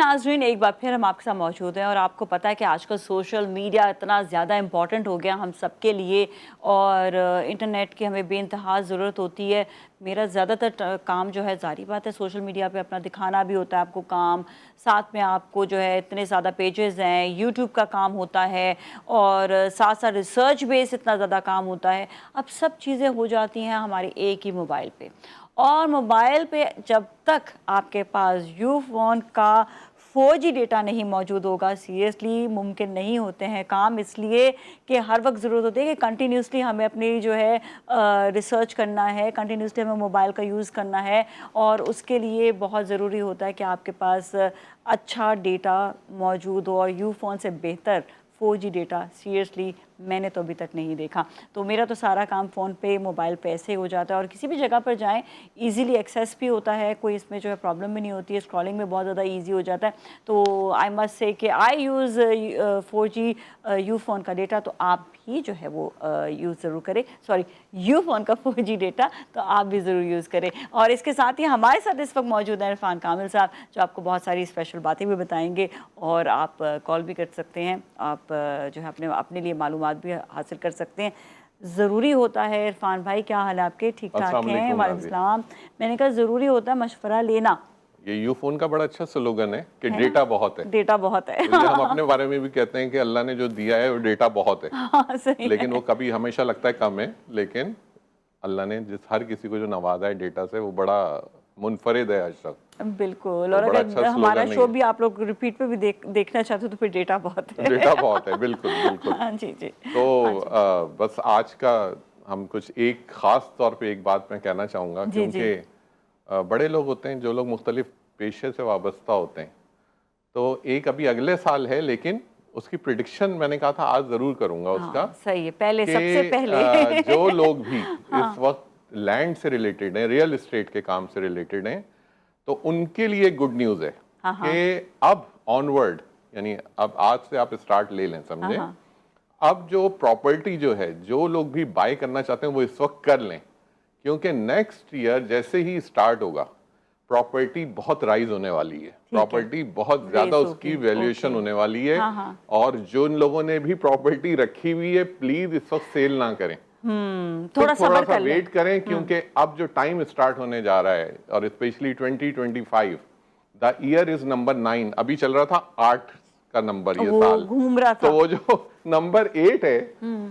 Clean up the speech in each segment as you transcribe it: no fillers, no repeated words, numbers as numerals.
नाज़रीन, एक बार फिर हम आपके साथ मौजूद हैं और आपको पता है कि आजकल सोशल मीडिया इतना ज़्यादा इम्पॉर्टेंट हो गया हम सब के लिए और इंटरनेट की हमें बेइंतहा ज़रूरत होती है। मेरा ज़्यादातर काम जो है, ज़ाहिर बात है, सोशल मीडिया पे अपना दिखाना भी होता है आपको काम, साथ में आपको जो है इतने ज़्यादा पेजेस हैं, यूट्यूब का काम होता है और साथ साथ रिसर्च बेस इतना ज़्यादा काम होता है। अब सब चीज़ें हो जाती हैं हमारे एक ही मोबाइल पे, और मोबाइल पे जब तक आपके पास यूफोन का 4G डेटा नहीं मौजूद होगा, सीरियसली मुमकिन नहीं होते हैं काम, इसलिए कि हर वक्त ज़रूरत होती है कि कंटिन्यूसली हमें अपनी जो है रिसर्च करना है, कंटिन्यूसली हमें मोबाइल का यूज़ करना है, और उसके लिए बहुत ज़रूरी होता है कि आपके पास अच्छा डेटा मौजूद हो। और यूफोन से बेहतर 4G डेटा सीरियसली मैंने तो अभी तक नहीं देखा। तो मेरा तो सारा काम फ़ोन पे, मोबाइल पे ऐसे हो जाता है, और किसी भी जगह पर जाएं इजीली एक्सेस भी होता है, कोई इसमें जो है प्रॉब्लम भी नहीं होती है, स्क्रॉलिंग में बहुत ज़्यादा इजी हो जाता है। तो आई मस्ट से कि आई यूज़ 4G यूफोन का डेटा, तो आप भी जो है वो यूज़ ज़रूर करें, सॉरी यूफोन का 4G डेटा तो आप भी ज़रूर यूज़ करें। और इसके साथ ही हमारे साथ इस वक्त मौजूद हैं इरफान कामिल साहब, जो आपको बहुत सारी स्पेशल बातें भी बताएंगे, और आप कॉल भी कर सकते हैं, आप जो है अपने लिए मालूमात भी हासिल कर सकते हैं। ज़रूरी होता है, इरफान भाई क्या हाल है आपके? ठीक ठाक हैं? वालेकुम सलाम। मैंने कहा ज़रूरी होता है मशवरा लेना। ये यूफोन का बड़ा अच्छा स्लोगन है कि डेटा बहुत है, डेटा बहुत है। तो हम अपने बारे में भी कहते हैं कि अल्लाह ने जो दिया है वो डेटा बहुत है। हाँ, सही लेकिन है। वो कभी हमेशा लगता है कम है, लेकिन अल्लाह ने जिस हर किसी को जो नवाजा है डेटा से, वो बड़ा मुनफरिद है आज तक। बिल्कुल। तो और अगर अच्छा हमारा शो भी आप लोग रिपीट पे भी देखना चाहते हो तो फिर डेटा बहुत है। डेटा बहुत है, बिल्कुल बिल्कुल। हाँ जी जी। तो बस आज का हम कुछ एक खास तौर पे एक बात मैं कहना चाहूँगा, क्योंकि बड़े लोग होते हैं जो लोग मुख्तलिफ पेशे से वाबस्ता होते हैं, तो एक अभी अगले साल है, लेकिन उसकी प्रिडिक्शन मैंने कहा था आज ज़रूर करूँगा उसका। सही है, पहले सबसे पहले जो लोग भी इस वक्त लैंड से रिलेटेड हैं, रियल इस्टेट के काम से रिलेटेड हैं, तो उनके लिए गुड न्यूज़ है कि अब ऑनवर्ड, यानी अब आज से आप स्टार्ट ले लें, समझे। अब जो प्रॉपर्टी जो है, जो लोग भी बाय करना चाहते हैं वो इस वक्त कर लें, क्योंकि नेक्स्ट ईयर जैसे ही स्टार्ट होगा प्रॉपर्टी बहुत राइज होने वाली है, प्रॉपर्टी बहुत ज्यादा उसकी वैल्यूएशन होने वाली है। और जिन लोगों ने भी प्रॉपर्टी रखी हुई है, प्लीज इस वक्त सेल ना करें, थोड़ा सा वेट करें, क्योंकि अब जो टाइम स्टार्ट होने जा रहा है, और specially 2025, the year is number 9, अभी चल रहा था 8 का नंबर, ये साल घूम रहा था। तो वो जो नंबर 8 है,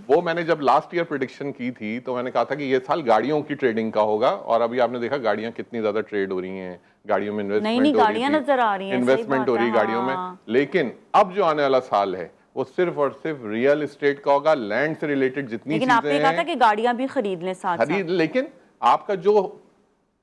वो मैंने जब लास्ट ईयर प्रेडिक्शन की थी तो मैंने कहा था कि ये साल गाड़ियों की ट्रेडिंग का होगा, और अभी आपने देखा गाड़ियां कितनी ज्यादा ट्रेड हो रही हैं, गाड़ियों में इन्वेस्टमेंट हो रही है गाड़ियों में। लेकिन अब जो आने वाला साल है वो सिर्फ और सिर्फ रियल एस्टेट का होगा, लैंड से रिलेटेड जितनी चीजें हैं। आपने कहा था कि गाड़ियां भी खरीद लें साथ खरीद, लेकिन आपका जो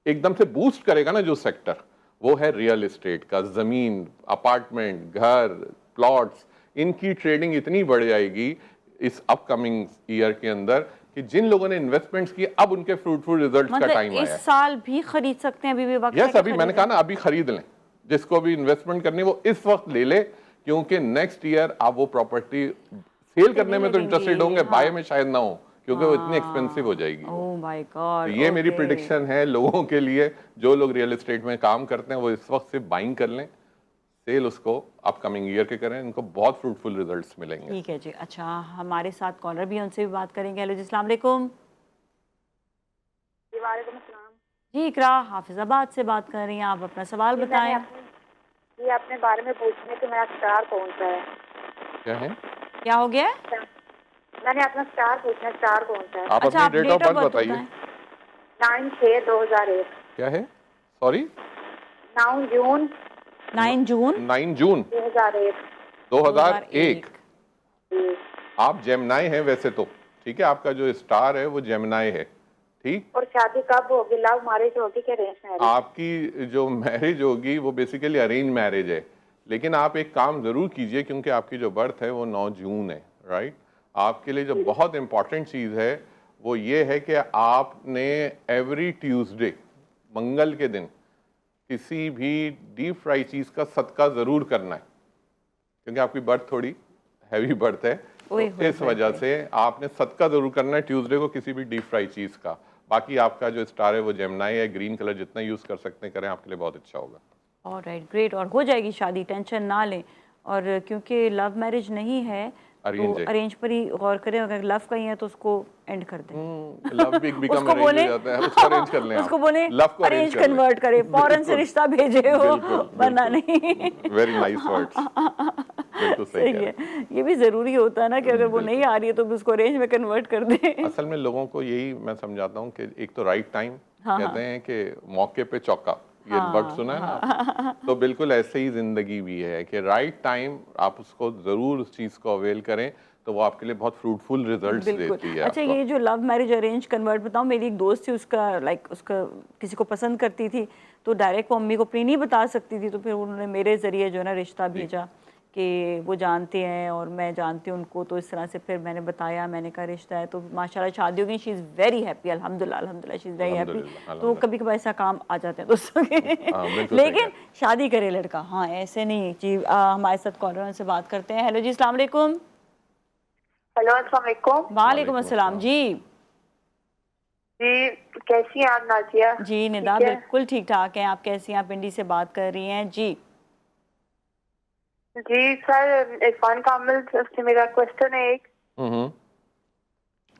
एकदम से बूस्ट करेगा ना जो सेक्टर, वो है रियल एस्टेट का। जमीन, अपार्टमेंट, घर, प्लॉट्स, इनकी ट्रेडिंग इतनी बढ़ जाएगी इस अपकमिंग ईयर के अंदर कि जिन लोगों ने इन्वेस्टमेंट्स किए अब उनके फ्रूटफुल रिजल्ट्स का टाइम आया है। इस साल भी खरीद सकते हैं, अभी भी वक्त है। अभी मैंने कहा ना, अभी खरीद लें, जिसको भी इन्वेस्टमेंट करनी वो इस वक्त ले ले, क्योंकि नेक्स्ट ईयर आप वो प्रॉपर्टी सेल करने में तो इंटरेस्टेड होंगे, बाय में शायद ना हो, क्योंकि वो इतनी एक्सपेंसिव हो जाएगी। Oh my God. ये मेरी प्रिडिक्शन है लोगों के लिए, जो लोग रियल एस्टेट में काम करते हैं वो इस वक्त सिर्फ बाइंग कर लें, सेल उसको अपकमिंग ईयर के करें, इनको बहुत फ्रूटफुल रिजल्ट्स मिलेंगे। ठीक है जी। अच्छा, हमारे साथ कॉलर भी, उनसे भी बात करेंगे। हेलो जी, अस्सलाम वालेकुम। वालेकुम अस्सलाम जी, इकरा हाफिजाबाद से बात कर रही हैं, आप अपना सवाल बताएं। ये अपने बारे में पूछने कि मेरा स्टार कौन सा है। क्या है? क्या हो गया? मैंने अपना स्टार पूछना, स्टार कौन सा है। आप अपनी डेट ऑफ बर्थ बताइए। 9/6/2001। क्या है? सॉरी, 9 जून 9 जून 2001। आप जेमिनी हैं वैसे तो, ठीक है, आपका जो स्टार है वो जेमिनी है, ठीक। और शादी कब होगी? लव मैरिज होगी कि अरेंज मैरिज? आपकी जो मैरिज होगी वो बेसिकली अरेंज मैरिज है, लेकिन आप एक काम जरूर कीजिए, क्योंकि आपकी जो बर्थ है वो 9 जून है, राइट। आपके लिए जो बहुत इंपॉर्टेंट चीज है वो ये है कि आपने एवरी ट्यूसडे, मंगल के दिन, किसी भी डीप फ्राई चीज का सदका जरूर करना है, क्योंकि आपकी बर्थ थोड़ी हैवी बर्थ है, तो इस वजह से आपने सदका जरूर करना है ट्यूसडे को किसी भी डीप फ्राई चीज का। बाकी आपका जो स्टार है वो जेमिनी है, ग्रीन कलर जितना यूज कर सकते हैं करें, आपके लिए बहुत अच्छा होगा। Alright, great. और हो जाएगी शादी, टेंशन ना लें। और क्योंकि लव मैरिज नहीं है तो अरेंज पर ही गौर करें। अगर लव का ही है तो उसको एंड कर दें। लव भी बिकम उसको अरेंज बोले हो जाता है, उसको अरेंज कर लें आप। उसको बोले लव को अरेंज कन्वर्ट करे, फॉरेन से रिश्ता भेजे हो, वरना नहीं। वेरी नाइस वर्ड्स, बिल्कुल सही सही है। ये भी जरूरी होता है ना कि अगर वो नहीं आ रही है तो उसको अरेंज में कन्वर्ट कर दें। असल में लोगों को यही मैं समझाता हूँ कि एक तो राइट टाइम, कहते हैं कि मौके पे चौका, ये वर्ड सुना है ना आपने? तो बिल्कुल ऐसे ही जिंदगी भी है कि राइट टाइम आप उसको जरूर उस चीज को अवेल करें तो वो आपके लिए बहुत फ्रूटफुल रिजल्ट्स देती है। अच्छा, ये जो लव मैरिज अरेंज कन्वर्ट बताऊँ, मेरी एक दोस्त थी, उसका किसी को पसंद करती थी तो डायरेक्ट वो मम्मी को अपनी नहीं बता सकती थी, तो फिर उन्होंने मेरे ज़रिए जो है ना रिश्ता भेजा कि वो जानते हैं और मैं जानती हूँ उनको, तो इस तरह से फिर मैंने बताया, मैंने कहा रिश्ता है, तो माशाल्लाह शादी हो गई। शी इज़ वेरी हैप्पी, अल्हम्दुलिल्लाह अल्हम्दुलिल्लाह, शी इज़ वेरी हैप्पी। तो कभी कभी ऐसा काम आ जाते हैं दोस्तों के। लेकिन शादी करे लड़का, हाँ ऐसे नहीं जी। हमारे साथ कॉलर से बात करते हैं। हेलो जी, अस्सलाम वालेकुम। हेलो, अस्सलाम वालेकुम। वालेकुम अस्सलाम जी। जी, कैसी हैं आप नाजिया? जी निदा, बिल्कुल ठीक ठाक हैं। आप कैसी हैं? आप पिंडी से बात कर रही हैं जी। जी सर, इरफान कामिल से मेरा क्वेश्चन है एक।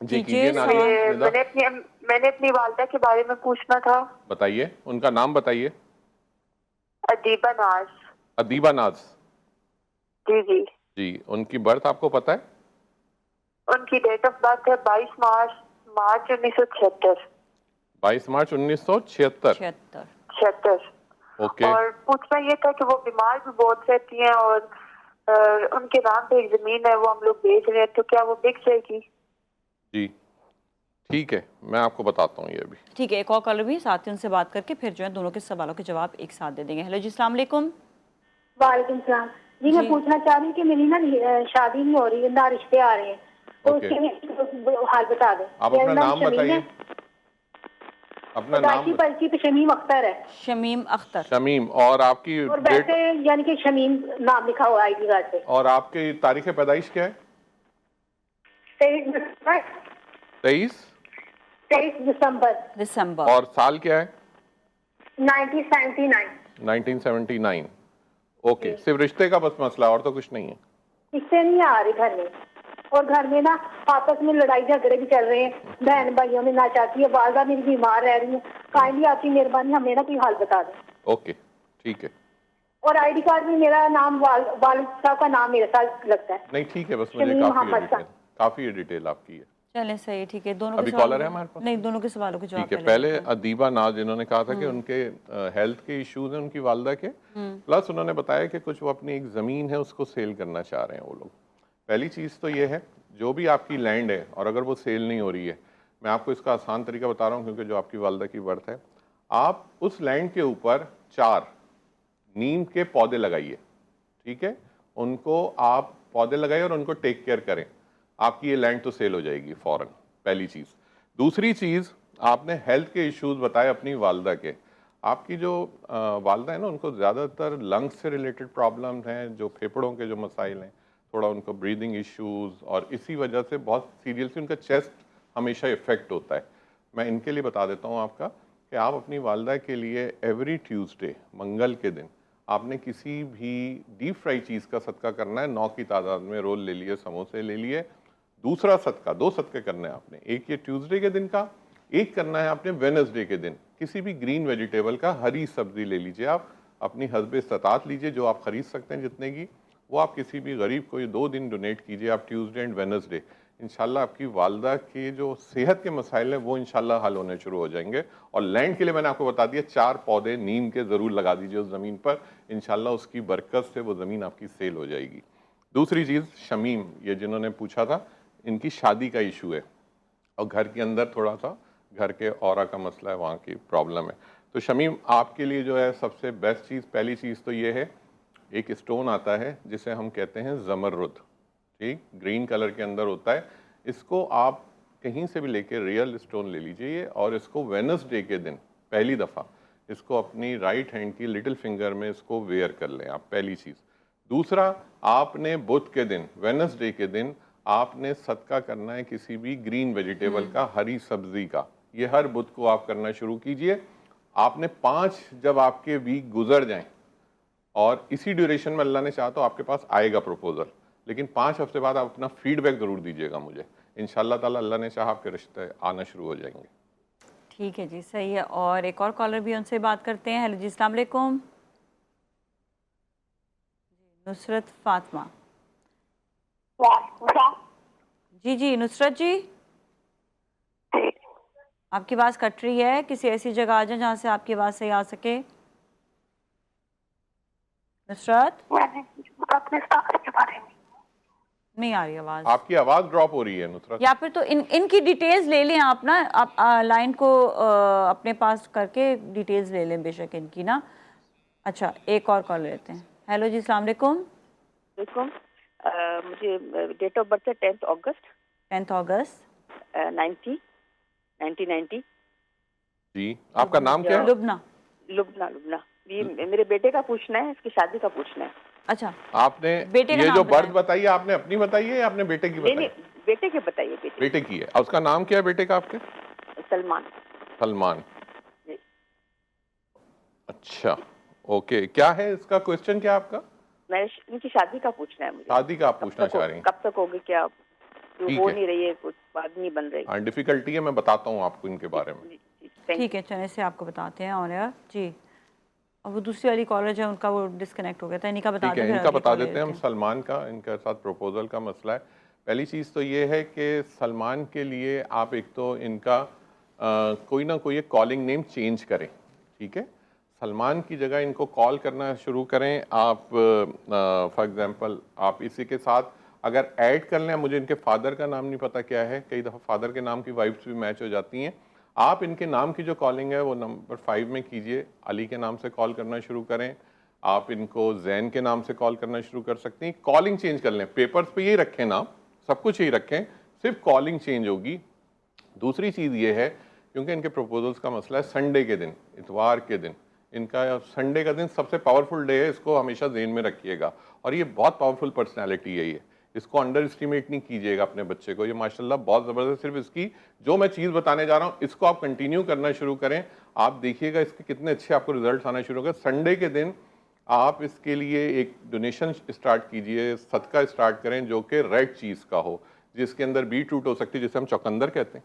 जी कीजिए ना। मैंने अपनी वालदा के बारे में पूछना था। बताइए, उनका नाम बताइए। अदीबा नाज। अदीबा नाज। जी जी जी, उनकी बर्थ आपको पता है? उनकी डेट ऑफ बर्थ है 22 मार्च 1976। 22 मार्च 1976। 76। ओके। और पूछना ये था कि वो बीमार भी बहुत रहती हैं और उनके नाम पे एक जमीन है, वो हम लोग बेच रहे हैं, तो क्या वो बिक जाएगी? जी ठीक है, मैं आपको बताता हूँ ये भी। ठीक है, एक और कॉलर भी साथ ही उनसे बात करके फिर जो है दोनों के सवालों के जवाब एक साथ दे देंगे। हेलो जी, अस्सलाम वालेकुम। वालेकुम सलाम जी। मैं पूछना चाह रही हूँ कि मेरी ना शादी नहीं हो रही है, ना रिश्ते आ रहे हैं, तो उसके हाल बता दें। आप अपना नाम बताइए। अपना नाम पर्ची पे शमीम अख्तर है। शमीम अख्तर। शमीम। और आपकी और वैसे यानी कि शमीम नाम लिखा हुआ आईडी कार्ड पे। और आपकी तारीख पैदाइश क्या है? 23 दिसंबर। और साल क्या है? 1979। 1979। ओके, सिर्फ रिश्ते का बस मसला, और तो कुछ नहीं है? रिश्ते नहीं आ रहे घर में, और घर में ना आपस में लड़ाई झगड़े भी चल रहे हैं, बहन भाइयों में ना चाहती है, वालदा मेरी बीमार रह रही है। काइंडली आपकी मेहरबानी हमें ना कोई हाल बता दें। ओके ठीक है। और आईडी कार्ड में मेरा नाम वालिद साहब का नाम मेरे साथ लगता है। नहीं ठीक है, बस मुझे काफी डिटेल आपकी है। चले सही, ठीक है। दोनों अभी कॉलर है हमारे पास? नहीं, दोनों के सवालों के जवाब ठीक है। पहले अदीबा नाज, इन्होंने कहा था कि उनके हेल्थ के इश्यूज हैं उनकी वालदा के, प्लस उन्होंने बताया कि कुछ वो अपनी एक ज़मीन है उसको सेल करना चाह रहे हैं वो लोग। पहली चीज़ तो ये है, जो भी आपकी लैंड है और अगर वो सेल नहीं हो रही है, मैं आपको इसका आसान तरीका बता रहा हूँ क्योंकि जो आपकी वालदा की बर्थ है, आप उस लैंड के ऊपर 4 नीम के पौधे लगाइए। ठीक है, उनको आप पौधे लगाइए और उनको टेक केयर करें, आपकी ये लैंड तो सेल हो जाएगी फौरन। पहली चीज़। दूसरी चीज़, आपने हेल्थ के इश्यूज बताए अपनी वालदा के। आपकी जो वालदा है ना, उनको ज़्यादातर लंग्स से रिलेटेड प्रॉब्लम हैं, जो फेफड़ों के जो मसाइल हैं, थोड़ा उनको ब्रीदिंग इश्यूज, और इसी वजह से बहुत सीरियसली उनका चेस्ट हमेशा इफेक्ट होता है। मैं इनके लिए बता देता हूँ आपका कि आप अपनी वालदा के लिए एवरी ट्यूसडे, मंगल के दिन, आपने किसी भी डीप फ्राई चीज़ का सदका करना है। 9 की तादाद में रोल ले लिए, समोसे ले लिए। दूसरा सदका, 2 सदके करने हैं आपने, एक ये ट्यूसडे के दिन का, एक करना है आपने वेडनेसडे के दिन। किसी भी ग्रीन वेजिटेबल का, हरी सब्जी ले लीजिए, आप अपनी हस्ब इस्तात लीजिए, जो आप खरीद सकते हैं जितने की, वो आप किसी भी गरीब को ये 2 दिन डोनेट कीजिए आप, ट्यूसडे एंड वेडनेसडे। इंशाल्लाह आपकी वालदा के जो सेहत के मसाइल हैं वो इंशाल्लाह हल होने शुरू हो जाएंगे। और लैंड के लिए मैंने आपको बता दिया, 4 पौधे नीम के ज़रूर लगा दीजिए उस ज़मीन पर, इंशाल्लाह उसकी बरकत से वो ज़मीन आपकी सेल हो जाएगी। दूसरी चीज़, शमीम, ये जिन्होंने पूछा था, इनकी शादी का इशू है और घर के अंदर थोड़ा सा घर के औरा का मसला है, वहाँ की प्रॉब्लम है। तो शमीम, आपके लिए जो है सबसे बेस्ट चीज़, पहली चीज़ तो ये है, एक स्टोन आता है जिसे हम कहते हैं ज़मरुद। ठीक, ग्रीन कलर के अंदर होता है। इसको आप कहीं से भी लेके रियल स्टोन ले लीजिए और इसको वेडनेसडे के दिन पहली दफ़ा इसको अपनी राइट हैंड की लिटिल फिंगर में इसको वेयर कर लें आप, पहली चीज़। दूसरा, आपने बुध के दिन, वेडनेसडे के दिन, आपने सदका करना है किसी भी ग्रीन वेजिटेबल का, हरी सब्जी का। ये हर बुध को आप करना शुरू कीजिए। आपने 5 जब आपके वीक गुजर जाएं, और इसी ड्यूरेशन में अल्लाह ने चाहा तो आपके पास आएगा प्रपोजल, लेकिन 5 हफ्ते बाद आप अपना फीडबैक ज़रूर दीजिएगा मुझे। इंशाल्लाह ताला अल्लाह ने चाहा आपके रिश्ते आना शुरू हो जाएंगे। ठीक है जी, सही है। और एक और कॉलर भी उनसे बात करते हैं। हेलो जी, अस्सलाम वालेकुम। नुसरत फातिमा। जी जी नुसरत जी, आपकी आवाज़ कट रही है, किसी ऐसी जगह आ जाए जहाँ से आपकी आवाज़ सही आ सके। नुसरत, अपने सफ़र के बारे में नहीं आ रही आवाज़। आपकी आवाज़ ड्रॉप हो रही है नुसरत। या फिर तो इनकी डिटेल्स ले लें आप ना, आप लाइन को अपने पास करके डिटेल्स ले लें बेशक इनकी ना। अच्छा, एक और कॉल लेते हैं। हेलो जी, अस्सलाम वालेकुम। मुझे डेट ऑफ बर्थ है 10 अगस्त 10 अगस्त 1990। जी, आपका नाम क्या है? लुबना। लुबना। ये मेरे बेटे का पूछना है, इसकी शादी का पूछना है। अच्छा, आपने बेटे का ये नाम जो बर्थ बताएं। बताई है आपने अपनी बताई है या आपने बेटे की बताई? नहीं, बेटे के बताइए। बेटे की है। और उसका नाम क्या है बेटे का आपके? सलमान। सलमान। जी। अच्छा, ओके। क्या है इसका क्वेश्चन, क्या आपका? मैं इनकी शादी का पूछना है मुझे। शादी का आप पूछना चाह रही हैं? कब तक होगी, क्या ठीक हो है। नहीं रही है, कुछ बात नहीं बन रही। हाँ, डिफिकल्टी है, मैं बताता हूँ आपको इनके बारे में। ठीक है, चलिए से आपको बताते हैं। और यार जी, और वो दूसरी वाली कॉलर जो है उनका वो डिस्कनेक्ट हो गया था, इन्हीं का बता ठीक है, दें। इनका बता देते हैं हम। सलमान का, इनके साथ प्रपोजल का मसला है। पहली चीज़ तो ये है कि सलमान के लिए आप एक तो इनका कोई ना कोई एक कॉलिंग नेम चेंज करें, ठीक है? सलमान की जगह इनको कॉल करना शुरू करें आप। फॉर एग्जांपल आप इसी के साथ अगर ऐड कर लें, मुझे इनके फादर का नाम नहीं पता क्या है, कई दफ़ा फादर के नाम की वाइफ्स भी मैच हो जाती हैं। आप इनके नाम की जो कॉलिंग है वो नंबर 5 में कीजिए। अली के नाम से कॉल करना शुरू करें। आप इनको जैन के नाम से कॉल करना शुरू कर सकती हैं। कॉलिंग चेंज कर लें, पेपर्स पे यही रखें नाम, सब कुछ यही रखें, सिर्फ कॉलिंग चेंज होगी। दूसरी चीज़ ये है, क्योंकि इनके प्रपोजल्स का मसला है संडे के दिन, इतवार के दिन, इनका संडे का दिन सबसे पावरफुल डे है, इसको हमेशा ज़हन में रखिएगा। और ये बहुत पावरफुल पर्सनैलिटी है, ये इसको अंडर एस्टिमेट नहीं कीजिएगा अपने बच्चे को। ये माशाल्लाह बहुत ज़बरदस्त। सिर्फ इसकी जो मैं चीज़ बताने जा रहा हूँ इसको आप कंटिन्यू करना शुरू करें, आप देखिएगा इसके कितने अच्छे आपको रिजल्ट आना शुरू होगा। संडे के दिन आप इसके लिए एक डोनेशन स्टार्ट कीजिए, सदका स्टार्ट करें जो कि रेड चीज़ का हो, जिसके अंदर बीट रूट हो सकती है, जिसे हम चौकंदर कहते हैं,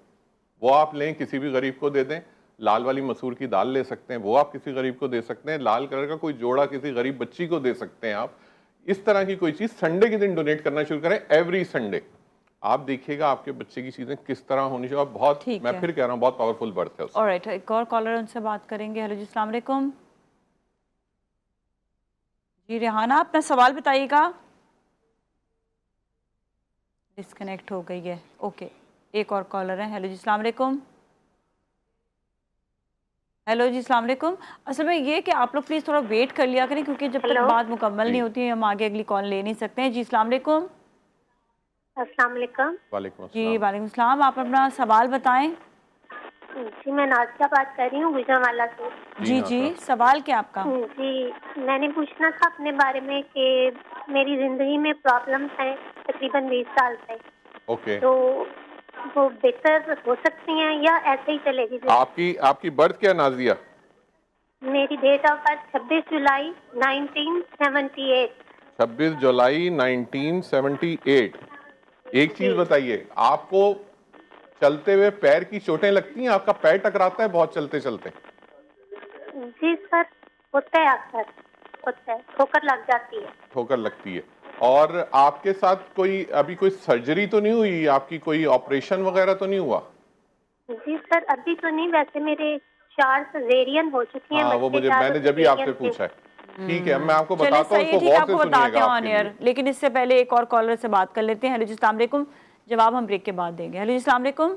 वो आप लें, किसी भी गरीब को दे दें। लाल वाली मसूर की दाल ले सकते हैं, वो आप किसी गरीब को दे सकते हैं। लाल कलर का कोई जोड़ा किसी गरीब बच्ची को दे सकते हैं आप। इस तरह की कोई चीज़ संडे के दिन डोनेट करना शुरू करें, एवरी संडे। आप देखिएगा आपके बच्चे की चीज़ें किस तरह होनी चाहिए। बहुत, मैं फिर कह रहा हूँ, बहुत पावरफुल बर्थ है। ऑलराइट, एक और कॉलर उनसे बात करेंगे। हेलो जी, अस्सलाम वालेकुम। जी रेहाना, अपना सवाल बताइएगा। डिस्कनेक्ट हो गई है। ओके, एक और कॉलर है। हेलो जी, अस्सलाम वालेकुम। हेलो जी, अस्सलाम वालेकुम। असल में ये कि आप लोग प्लीज़ थोड़ा वेट कर लिया करें, क्योंकि जब तक बात मुकम्मल नहीं होती है हम आगे अगली कॉल ले नहीं सकते हैं। जी अस्सलाम वालेकुम। अस्सलाम वालेकुम। वालेकुम जी अस्सलाम। वालेकुम सलाम। आप अपना सवाल बताएं। जी मैं नाज़िया बात कर रही हूँ गुजरांवाला से। जी जी, सवाल क्या आपका? जी मैंने पूछना था अपने बारे में कि मेरी ज़िंदगी में प्रॉब्लम्स हैं तकरीबन 20 साल से। ओके। तो वो बेहतर हो सकती हैं या ऐसे ही चलेगी? आपकी बर्थ क्या नाजिया? मेरी डेट ऑफ बर्थ 26 जुलाई 1978। 26 जुलाई 1978। एक चीज बताइए, आपको चलते हुए पैर की चोटें लगती हैं? आपका पैर टकराता है बहुत चलते चलते? जी सर, होता है अक्सर, होता है, ठोकर लग जाती है। ठोकर लगती है। और आपके साथ कोई अभी कोई सर्जरी तो नहीं हुई? आपकी कोई ऑपरेशन वगैरह तो नहीं हुआ? जी सर, अभी तो नहीं, वैसे मेरे 4 सर्जरियन हो चुकी हैं। हाँ, वो मुझे मैंने जब भी आपसे पूछा है। ठीक है, मैं आपको बताता हूँ, इसको गौर से सुनिएगा आपके लिए। लेकिन इससे पहले एक और कॉलर से बात कर लेते हैं। हेलो जी, अस्सलाम वालेकुम। जवाब हम ब्रेक के बाद देंगे। हेलो जी, अस्सलाम वालेकुम।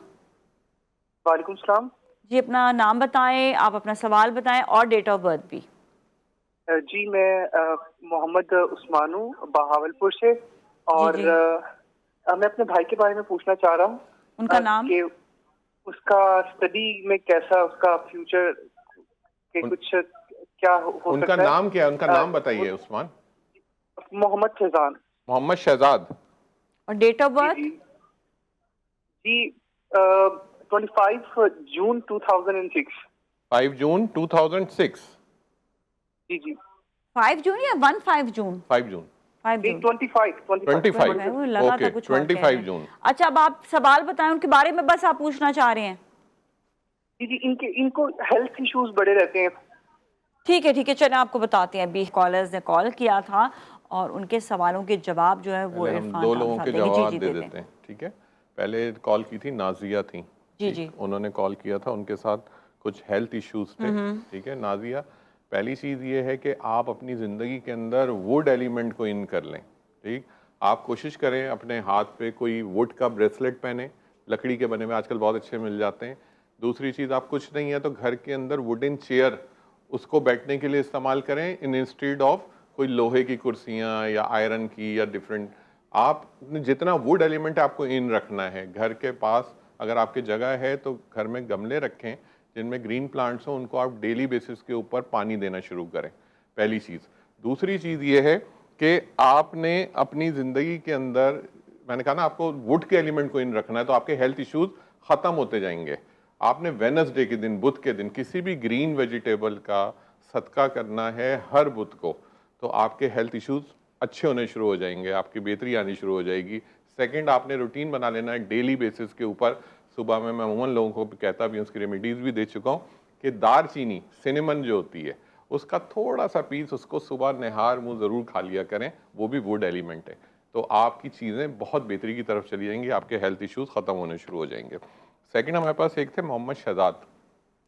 वालेकुम सलाम। जी अपना नाम बताएं, आप अपना सवाल बताएं और डेट ऑफ बर्थ भी। जी मैं मोहम्मद उस्मान हूँ बहावलपुर से। और मैं अपने भाई के बारे में पूछना चाह रहा हूँ। उनका नाम? कि उसका स्टडी में कैसा, उसका फ्यूचर के कुछ क्या हो सकता है? उनका नाम क्या है? उनका नाम बताइए। उस्मान मोहम्मद शहजाद। मोहम्मद शहजाद। और डेट ऑफ बर्थ? जी 25 जून 2006। 5 जून 2006। जी जी। 5 जून या 15 जून? 5 जून। 5 जून। 25 वो लगा था ओके, कुछ और कह रहे 25 हैं। जून। अच्छा, अब आप सवाल बताएं उनके बारे में, बस आप पूछना चाह रहे हैं? जी इनको हेल्थ इश्यूज बड़े रहते हैं। ठीक है, चलें आपको बताते हैं। अभी कॉलर्स ने कॉल किया था और उनके सवालों के जवाब जो है वो पहले हम इरफान 2 खान लोगों साहब के देंगे। जवाब जी दे देते देते हैं, ठीक है। पहले कॉल की थी नाजिया थी, जी ठीक? जी। उन्होंने कॉल किया था, उनके साथ कुछ हेल्थ इश्यूज थे, ठीक है। नाजिया, पहली चीज़ ये है कि आप अपनी ज़िंदगी के अंदर वुड एलिमेंट को इन कर लें, ठीक। आप कोशिश करें अपने हाथ पे कोई वुड का ब्रेसलेट पहने, लकड़ी के बने हुए आजकल बहुत अच्छे मिल जाते हैं। दूसरी चीज़, आप कुछ नहीं है तो घर के अंदर वुडन चेयर उसको बैठने के लिए इस्तेमाल करें इंस्टेड ऑफ कोई लोहे की कुर्सियाँ या आयरन की या डिफरेंट। आप जितना वुड एलिमेंट आपको इन रखना है घर के पास, अगर आपकी जगह है तो घर में गमले रखें जिनमें ग्रीन प्लांट्स हों, उनको आप डेली बेसिस के ऊपर पानी देना शुरू करें, पहली चीज़। दूसरी चीज़ ये है कि आपने अपनी ज़िंदगी के अंदर, मैंने कहा ना आपको वुड के एलिमेंट को इन रखना है, तो आपके हेल्थ इश्यूज ख़त्म होते जाएंगे। आपने वेडनेसडे के दिन, बुध के दिन, किसी भी ग्रीन वेजिटेबल का सदका करना है हर बुध को, तो आपके हेल्थ इश्यूज अच्छे होने शुरू हो जाएंगे, आपकी बेहतरी आनी शुरू हो जाएगी। सेकंड, आपने रूटीन बना लेना है डेली बेसिस के ऊपर। सुबह में मैं अमूमन लोगों को भी कहता भी हूँ, उसकी रेमेडीज़ भी दे चुका हूँ कि दारचीनी, सिनेमन जो होती है, उसका थोड़ा सा पीस उसको सुबह निहार मुँह ज़रूर खा लिया करें, वो भी वुड एलिमेंट है। तो आपकी चीज़ें बहुत बेहतरी की तरफ चली जाएंगी, आपके हेल्थ इश्यूज ख़त्म होने शुरू हो जाएंगे। सेकंड, हमारे पास एक थे मोहम्मद शहजाद,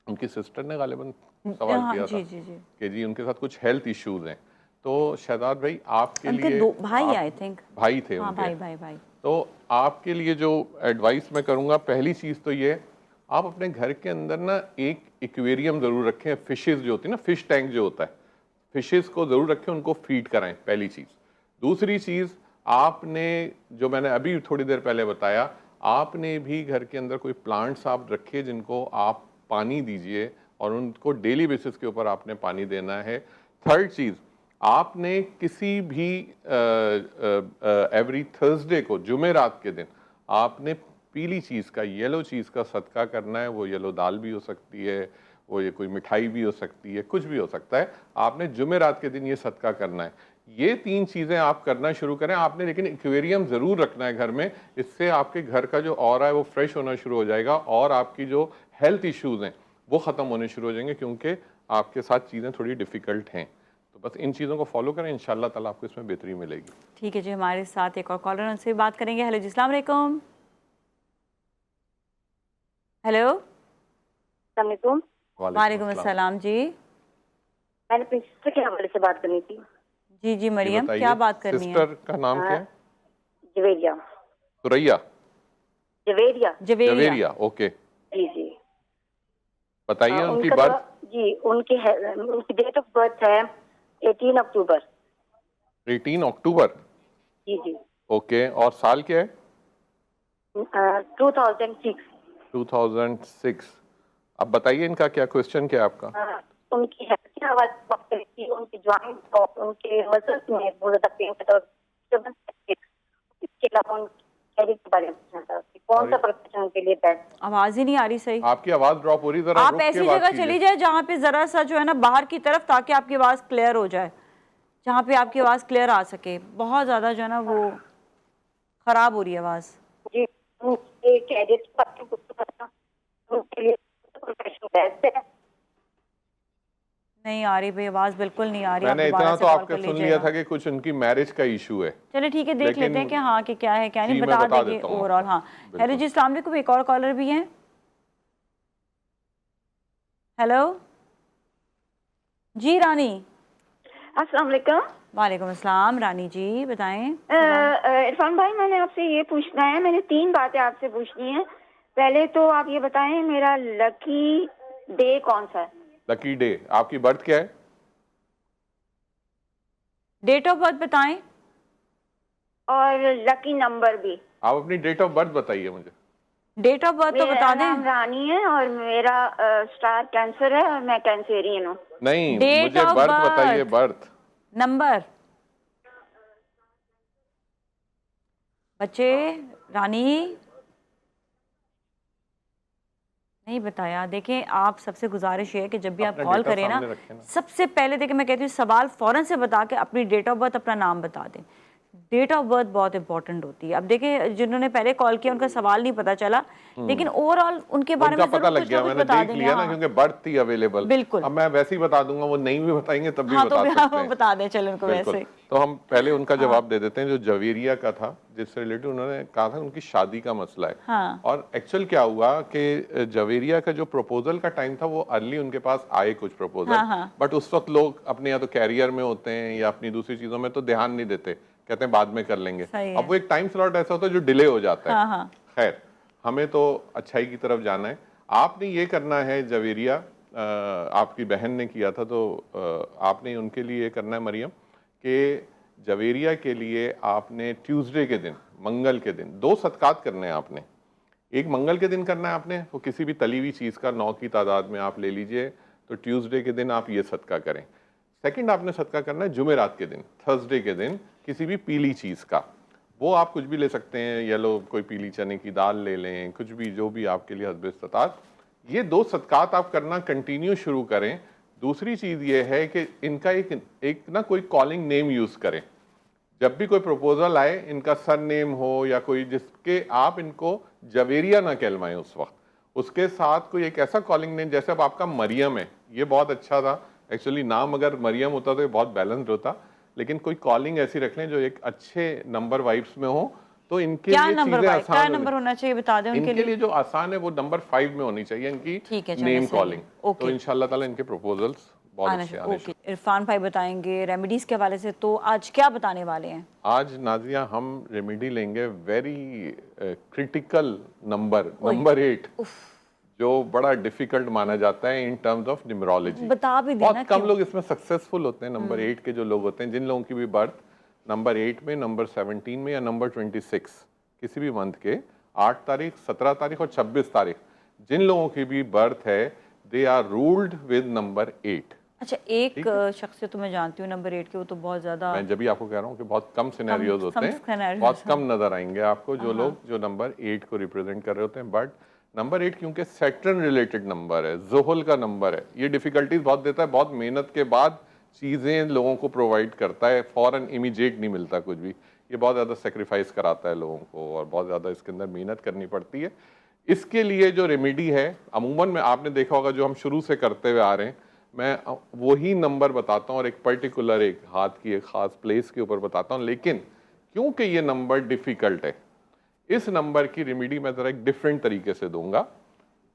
उनकी सिस्टर ने गालिबन सवाल हाँ, किया जी, था जी, जी। कि जी उनके साथ कुछ हेल्थ इश्यूज हैं। तो शहजाद भाई, आपके उनके लिए 2 भाई आई थिंक। भाई थे हाँ, उनके। भाई। तो आपके लिए जो एडवाइस मैं करूँगा, पहली चीज़ तो ये, आप अपने घर के अंदर ना एक एक्वेरियम ज़रूर रखें। फिशेज़ जो होती है ना, फिश टैंक जो होता है, फिशेज़ को ज़रूर रखें, उनको फीड कराएं, पहली चीज़। दूसरी चीज़, आपने जो मैंने अभी थोड़ी देर पहले बताया, आपने भी घर के अंदर कोई प्लांट्स आप रखे जिनको आप पानी दीजिए और उनको डेली बेसिस के ऊपर आपने पानी देना है। थर्ड चीज़, आपने किसी भी एवरी थर्सडे को, जुमेरात के दिन, आपने पीली चीज़ का, येलो चीज़ का सदका करना है। वो येलो दाल भी हो सकती है, वो ये कोई मिठाई भी हो सकती है, कुछ भी हो सकता है। आपने जुमेरात के दिन ये सदका करना है। ये 3 चीज़ें आप करना शुरू करें। आपने लेकिन एक्वेरियम ज़रूर रखना है घर में, इससे आपके घर का जो ऑरा है वो फ्रेश होना शुरू हो जाएगा और आपकी जो हेल्थ इश्यूज़ हैं वो ख़त्म होने शुरू हो जाएंगे, क्योंकि आपके साथ चीज़ें थोड़ी डिफ़िकल्ट हैं। तो बस इन चीज़ों को फॉलो करें, इंशाल्लाह ताला आपको इसमें बेहतरी मिलेगी। ठीक है जी, हमारे साथ एक और कॉलर, उनसे बात करेंगे। हेलो जी, अस्सलाम वालेकुम। हेलो। अस्सलाम वालेकुम अस्सलाम जी। मैंने अपनी सिस्टर के हवाले से बात करनी थी। जी मरियम, बताइए, क्या बात करनी है? सिस्टर का नाम क्या है? जवेरिया। सुरैया? जवेरिया। ओके, जी। बताइए उनकी उनका बर्थ। जी, उनकी डेट ऑफ बर्थ है 18 अक्टूबर। 18 अक्टूबर, जी। ओके। और साल क्या है? 2006। 2006। अब बताइए इनका क्या क्वेश्चन, क्या है आपका? उनकी हेल्थ के हवाले से बात करी थी। उनकी जॉइंट और उनके मसल्स में बहुत ज्यादा पेन होता है। इसके अलावा उनकी कैरियर के बारे में पूछना था कि कौन सा प्रोफेशन उनके लिए बेस्ट। आवाज़ ही नहीं आ रही सही। आपकी आवाज़ ड्रॉप हो रही है, जरा आप रुक के ऐसी बात जगह कीजिए। चली जाए जहाँ पे ज़रा सा जो है ना बाहर की तरफ, ताकि आपकी आवाज़ क्लियर हो जाए, जहाँ पे आपकी आवाज़ क्लियर आ सके। बहुत ज़्यादा जो है ना वो ख़राब हो रही है आवाज़। जी, उनके कैरियर के बारे में पूछना था, उनके लिए प्रोफेशन बेस्ट है। नहीं आ रही भाई, आवाज़ बिल्कुल नहीं आ रही। मैंने आप दोबारा इतना से तो कॉल आपका कर सुन लिया लीजिएगा। था कि कुछ उनकी मैरिज का इशू है। चलिए ठीक है, देख लेकिन लेते हैं कि हाँ कि क्या है क्या नहीं, जी, मैं बता बता देंगे देता हूँ ओवरऑल। आपको। हाँ, बिल्कुल। हेलो जी, अस्सलाम वालेकुम। एक और कॉलर भी हैं। हेलो जी, रानी। अस्सलाम वालेकुम। वालेकुम अस्सलाम, रानी जी बताएं। इरफान भाई, मैंने आपसे ये पूछना है, मैंने 3 बातें आपसे पूछनी है। पहले तो आप ये बताएं मेरा लकी डे कौन सा है? लकी डे, आपकी बर्थ क्या है? डेट ऑफ बर्थ बताएं। और लकी नंबर भी। आप अपनी डेट ऑफ बर्थ बताइए मुझे। डेट ऑफ बर्थ तो बता मेरा नाम दें। रानी है और मेरा स्टार कैंसर है और मैं कैंसेरियन हूँ। नहीं, Date मुझे of बर्थ birth। बताइए, बर्थ नंबर बच्चे। रानी नहीं बताया। देखें, आप सबसे गुजारिश है कि जब भी आप अपना कॉल डेटा करें सामने ना, रखें ना। सबसे पहले देखिए मैं कहती हूँ सवाल फौरन से बता के अपनी डेट ऑफ बर्थ, अपना नाम बता दें। डेट ऑफ बर्थ बहुत इंपॉर्टेंट होती है। अब देखिए, जिन्होंने पहले कॉल किया उनका सवाल नहीं पता चला, लेकिन ओवरऑल उनके बारे उनका में पता जरूर लग कुछ ना गया, कुछ मैंने बता देख देंगे। लिया ना, हाँ, क्योंकि बर्थ थी अवेलेबल। बिल्कुल। अब मैं वैसे ही बता दूंगा, वो नहीं भी बताएंगे तब भी हाँ, तो बता भी सकते हम हैं। बता दें चलो उनको बिल्कुल। वैसे। तो हम पहले उनका जवाब दे देते हैं। जो जवेरिया का था, जिससे रिलेटेड उन्होंने कहा था उनकी शादी का मसला है। हाँ। और एक्चुअल क्या हुआ कि जवेरिया का जो प्रपोजल का टाइम था वो अर्ली उनके पास आए कुछ प्रपोजल, हाँ। बट उस वक्त लोग अपने या तो कैरियर में होते हैं या अपनी दूसरी चीजों में, तो ध्यान नहीं देते, कहते हैं बाद में कर लेंगे। सही है। अब वो एक टाइम स्लॉट ऐसा होता है जो डिले हो जाता है। हाँ। खैर, हमें तो अच्छाई की तरफ जाना है। आपने ये करना है जवेरिया, आपकी बहन ने किया था, तो आपने उनके लिए ये करना है मरियम, कि जवेरिया के लिए आपने ट्यूसडे के दिन, मंगल के दिन 2 सदकात करने हैं आपने। एक मंगल के दिन करना है आपने, वो किसी भी तली हुई चीज़ का 9 की तादाद में आप ले लीजिए, तो ट्यूसडे के दिन आप ये सदका करें। सेकंड आपने सदका करना है जुमेरात के दिन, थर्सडे के दिन, किसी भी पीली चीज़ का। वो आप कुछ भी ले सकते हैं, येलो कोई पीली चने की दाल ले लें, कुछ भी, जो भी आपके लिए हस्ब इस्तात। ये 2 सदकात आप करना कंटिन्यू शुरू करें। दूसरी चीज़ ये है कि इनका एक ना कोई कॉलिंग नेम यूज़ करें। जब भी कोई प्रपोजल आए, इनका सर नेम हो या कोई जिसके आप इनको जवेरिया ना कहलवाएं उस वक्त, उसके साथ कोई एक ऐसा कॉलिंग नेम, जैसे अब आपका मरियम है, ये बहुत अच्छा था एक्चुअली। नाम अगर मरियम होता तो ये बहुत बैलेंस्ड होता, लेकिन कोई कॉलिंग ऐसी रख लें जो एक अच्छे नंबर वाइब्स में हो, तो इनके लिए चीजें आसान क्या नंबर होना चाहिए बता दें इनके लिए। जो आसान है वो नंबर 5 में होनी चाहिए इनकी नेम कॉलिंग। तो इंशाल्लाह ताला इनके प्रपोजल्स बहुत अच्छे आने चाहिए। इरफान भाई बताएंगे रेमेडीज के हवाले से, तो आज क्या बताने वाले हैं? आज नाजिया हम रेमेडी लेंगे वेरी क्रिटिकल नंबर 8, जो बड़ा डिफिकल्ट माना जाता है इन टर्म्स ऑफ न्यूमरोलॉजी। बता भी देना, बहुत कम लोग इसमें सक्सेसफुल होते हैं। नंबर 8 के जो लोग होते हैं, जिन लोगों की भी बर्थ नंबर 8 में, नंबर 17 में या नंबर 26 किसी भी मंथ के 8 तारीख, 17 तारीख और 26 तारीख, जिन लोगों की भी बर्थ है, they are ruled with number 8। अच्छा, एक शख्स तो मैं जानती हूँ नंबर 8 के, वो तो बहुत ज्यादा, मैं जब भी आपको कह रहा हूँ कि बहुत कम सिनेरियोज होते हैं, बहुत कम नजर आएंगे आपको जो लोग जो नंबर 8 को रिप्रेजेंट कर रहे होते हैं। बट नंबर 8 क्योंकि सैटर्न रिलेटेड नंबर है, ज़ुहल का नंबर है, ये डिफिकल्टीज बहुत देता है। बहुत मेहनत के बाद चीज़ें लोगों को प्रोवाइड करता है, फौरन इमीडिएट नहीं मिलता कुछ भी। ये बहुत ज़्यादा सेक्रीफाइस कराता है लोगों को और बहुत ज़्यादा इसके अंदर मेहनत करनी पड़ती है। इसके लिए जो रेमेडी है, अमूमन में आपने देखा होगा जो हम शुरू से करते हुए आ रहे हैं, मैं वही नंबर बताता हूँ और एक पर्टिकुलर एक हाथ की एक ख़ास प्लेस के ऊपर बताता हूँ। लेकिन क्योंकि ये नंबर डिफ़िकल्ट है, इस नंबर की रेमेडी मैं ज़रा एक डिफरेंट तरीके से दूंगा।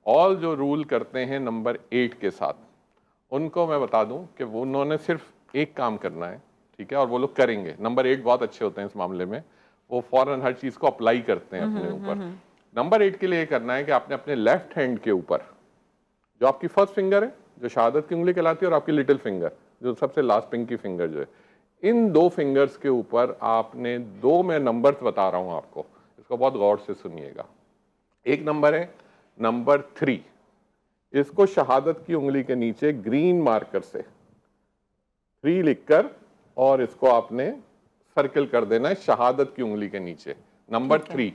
ऑल जो रूल करते हैं नंबर 8 के साथ, उनको मैं बता दूं कि वो उन्होंने सिर्फ एक काम करना है, ठीक है, और वो लोग करेंगे। नंबर 8 बहुत अच्छे होते हैं इस मामले में, वो फौरन हर चीज़ को अप्लाई करते हैं अपने ऊपर। नंबर 8 के लिए ये करना है कि आपने अपने लेफ्ट हैंड के ऊपर, जो आपकी फर्स्ट फिंगर है, जो शहादत की उंगली कहलाती है, और आपकी लिटिल फिंगर जो सबसे लास्ट पिंकी फिंगर जो है, इन 2 फिंगर्स के ऊपर आपने 2 मैं नंबर्स बता रहा हूँ आपको, इसको बहुत गौर से सुनिएगा। एक नंबर है नंबर 3, इसको शहादत की उंगली के नीचे ग्रीन मार्कर से 3 लिखकर और इसको आपने सर्कल कर देना है शहादत की उंगली के नीचे, नंबर 3।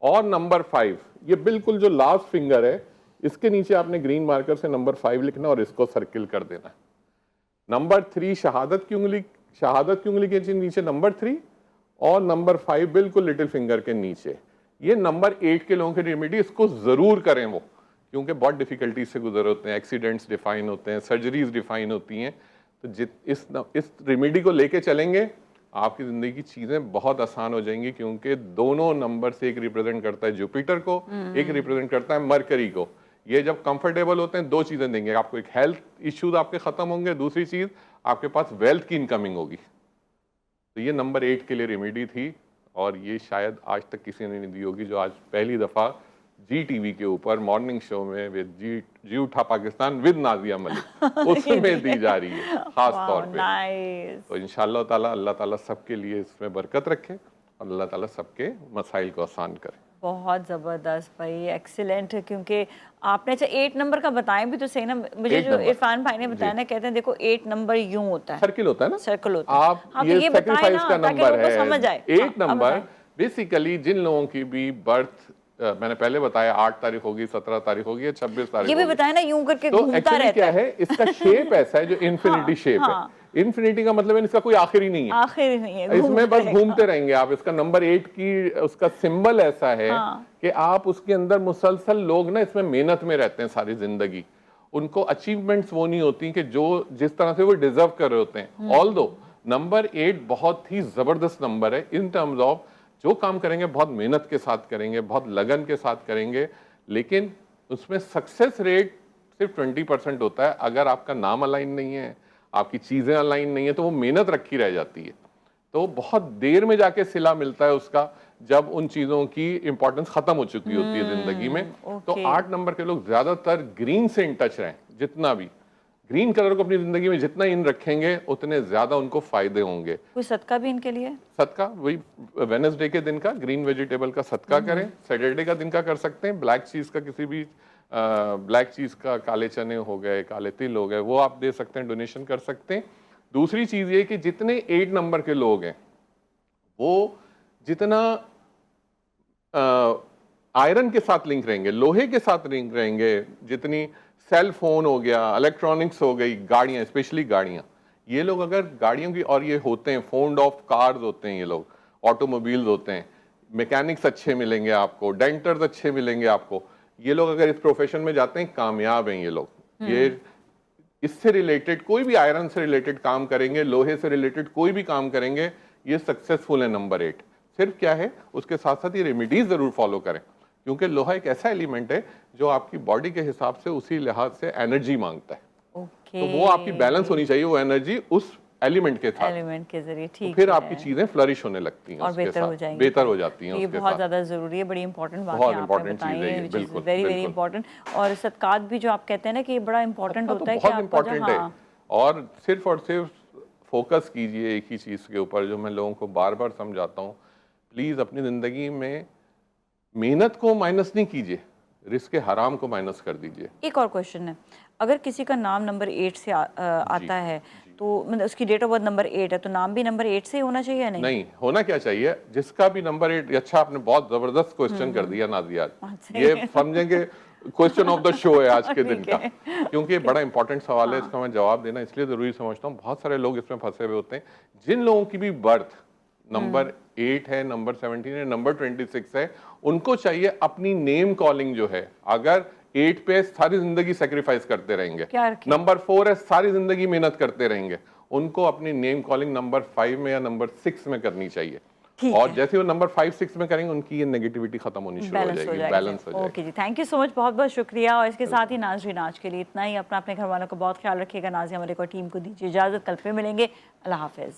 और नंबर 5, ये बिल्कुल जो लास्ट फिंगर है, इसके नीचे आपने ग्रीन मार्कर से नंबर 5 लिखना और इसको सर्कल कर देना है। नंबर 3 शहादत की उंगली के नीचे नंबर 3 और नंबर 5 बिल्कुल लिटिल फिंगर के नीचे। ये नंबर 8 के लोगों की रेमेडी, इसको जरूर करें वो, क्योंकि बहुत डिफिकल्टी से गुजर होते हैं, एक्सीडेंट्स डिफाइन होते हैं, सर्जरीज डिफाइन होती हैं। तो इस रेमेडी को लेके चलेंगे, आपकी ज़िंदगी की चीज़ें बहुत आसान हो जाएंगी, क्योंकि दोनों नंबर से एक रिप्रेजेंट करता है जुपिटर को, एक रिप्रेजेंट करता है मरकरी को। ये जब कंफर्टेबल होते हैं, 2 चीज़ें देंगे आपको, एक हेल्थ इश्यूज आपके ख़त्म होंगे, दूसरी चीज़ आपके पास वेल्थ की इनकमिंग होगी। तो ये नंबर 8 के लिए रेमेडी थी, और ये शायद आज तक किसी ने नहीं दी होगी, जो आज पहली दफ़ा GTV के ऊपर मॉर्निंग शो में विद जी उठा पाकिस्तान विद नाजिया मलिक उसमें दी जा रही है खास तौर पे। तो इंशाअल्लाह ताला अल्लाह ताला सबके लिए इसमें बरकत रखे और अल्लाह ताला सबके मसाइल को आसान करे। बहुत ज़बरदस्त भाई, एक्सीलेंट है। क्योंकि आपने अच्छा 8 नंबर का बताएं भी तो सही ना, मुझे जो इरफान भाई ने बताया ना, कहते हैं देखो 8 नंबर यूं होता है, सर्किल होता है ना, सर्कल होता है। आप हाँ, ये बताएं सैक्रिफाइस ना का ताकि नंबर लोगों को है, समझ आए। 8 नंबर बेसिकली जिन लोगों की भी बर्थ मैंने पहले बताया 8 तारीख होगी, 17 तारीख होगी, 26 तारीख ये भी होगी। बताया ना, यूं करके तो घूमता एक्चुअली रहता क्या है। है, इसका शेप ऐसा है जो इन्फिनिटी शेप हाँ। है। इन्फिनिटी का मतलब है इसका कोई आखिर ही नहीं है, आखिर ही नहीं है, इसमें बस रहेगा। घूमते रहेंगे आप। इसका नंबर 8 की उसका सिंबल ऐसा है कि आप उसके अंदर मुसलसल, लोग ना इसमें मेहनत में रहते हैं सारी जिंदगी, उनको अचीवमेंट्स वो नहीं होती कि जो जिस तरह से वो डिजर्व कर रहे होते हैं। ऑल्दो नंबर 8 बहुत ही जबरदस्त नंबर है इन टर्म्स ऑफ जो काम करेंगे बहुत मेहनत के साथ करेंगे, बहुत लगन के साथ करेंगे, लेकिन उसमें सक्सेस रेट सिर्फ 20% होता है। अगर आपका नाम अलाइन नहीं है, आपकी चीजें अलाइन नहीं है, तो वो मेहनत रखी रह जाती है। तो बहुत देर में जाके सिला मिलता है उसका, जब उन चीजों की इंपॉर्टेंस खत्म हो चुकी होती है जिंदगी में। तो 8 नंबर के लोग ज्यादातर ग्रीन से इन टच रहें, जितना भी ग्रीन कलर को अपनी जिंदगी में जितना इन रखेंगे उतने ज्यादा उनको फायदे होंगे। कोई सदका भी इनके लिए? सदका वही वेडनेसडे के दिन का ग्रीन वेजिटेबल का सदका करें, सैटरडे का दिन का कर सकते हैं, ब्लैक चीज का किसी भी ब्लैक चीज का, काले चने हो गए, काले तिल हो गए, वो आप दे सकते हैं, डोनेशन कर सकते हैं। दूसरी चीज ये कि जितने 8 नंबर के लोग हैं वो जितना आयरन के साथ लिंक रहेंगे, लोहे के साथ लिंक रहेंगे, जितनी सेल फोन हो गया, इलेक्ट्रॉनिक्स हो गई, गाड़ियां, स्पेशली गाड़ियां, ये लोग अगर गाड़ियों की, और ये होते हैं फोन्ड ऑफ कार्स होते हैं, ये लोग ऑटोमोबाइल्स होते हैं, मैकेनिक्स अच्छे मिलेंगे आपको, डेंटर्स अच्छे मिलेंगे आपको। ये लोग अगर इस प्रोफेशन में जाते हैं कामयाब हैं ये लोग। ये इससे रिलेटेड कोई भी, आयरन से रिलेटेड काम करेंगे, लोहे से रिलेटेड कोई भी काम करेंगे, ये सक्सेसफुल है नंबर 8। सिर्फ क्या है, उसके साथ साथ ये रेमेडीज जरूर फॉलो करें, क्योंकि लोहा एक ऐसा एलिमेंट है जो आपकी बॉडी के हिसाब से उसी लिहाज से एनर्जी मांगता है। तो वो आपकी बैलेंस होनी चाहिए, वो एनर्जी उस एलिमेंट के साथ, एलिमेंट के जरिए, ठीक फिर है। आपकी चीजें फ्लरिश होने लगती हैं और उसके बेहतर साथ, हो जाएंगी, बेहतर हो जाती हैं ये उसके बहुत साथ। ज़्यादा ज़रूरी है, बड़ी इंपॉर्टेंट बात बहुत है आपने इंपॉर्टेंट बताई चीज़ है ये, है, बिल्कुल, वेरी वेरी बिल्कुल। इंपॉर्टेंट। और सदकात भी जो आप कहते हैं ना कि ये बड़ा इंपॉर्टेंट होता है कि बहुत आपका इंपॉर्टेंट है। हाँ, और सिर्फ फोकस कीजिए एक ही चीज के ऊपर, जो मैं लोगों को बार बार समझाता हूँ, प्लीज अपनी जिंदगी में मेहनत को माइनस नहीं कीजिए, रिस्क हराम को माइनस कर दीजिए। एक और क्वेश्चन है, अगर किसी का नाम नंबर 8 से आता है, तो मतलब उसकी डेट ऑफ बर्थ नंबर 8 है, तो नाम भी नंबर 8 से ही होना चाहिए या नहीं? नहीं, होना क्या चाहिए, जिसका भी नंबर 8, अच्छा आपने बहुत जबरदस्त क्वेश्चन कर दिया नाजिया, ये समझेंगे क्वेश्चन ऑफ द शो है आज के दिन का, क्योंकि बड़ा इंपॉर्टेंट सवाल है, इसका मैं जवाब देना इसलिए जरूरी समझता हूँ। बहुत सारे लोग इसमें फंसे हुए होते हैं। जिन लोगों की भी बर्थ नंबर 8 है, नंबर 17 है, नंबर 26 है, उनको चाहिए अपनी नेम कॉलिंग जो है, अगर 8 पे सारी जिंदगी सेक्रीफाइस करते रहेंगे, नंबर 4 है सारी जिंदगी मेहनत करते रहेंगे, उनको अपनी नेम कॉलिंग नंबर 5 में या नंबर 6 में करनी चाहिए। और जैसे वो नंबर 5-6 में करेंगे, उनकी ये नेगेटिविटी खत्म होनी शुरू हो जाएगी, बैलेंस हो जाएगी। ओके जी, थैंक यू सो मच, बहुत बहुत शुक्रिया। और इसके साथ ही नाज़रीन, आज के लिए इतना ही। अपना अपने घर वालों का बहुत ख्याल रखिएगा। नाज़िया मलिक और टीम को दीजिए इजाज़त, कल फिर मिलेंगे। अल्लाह हाफ़िज़।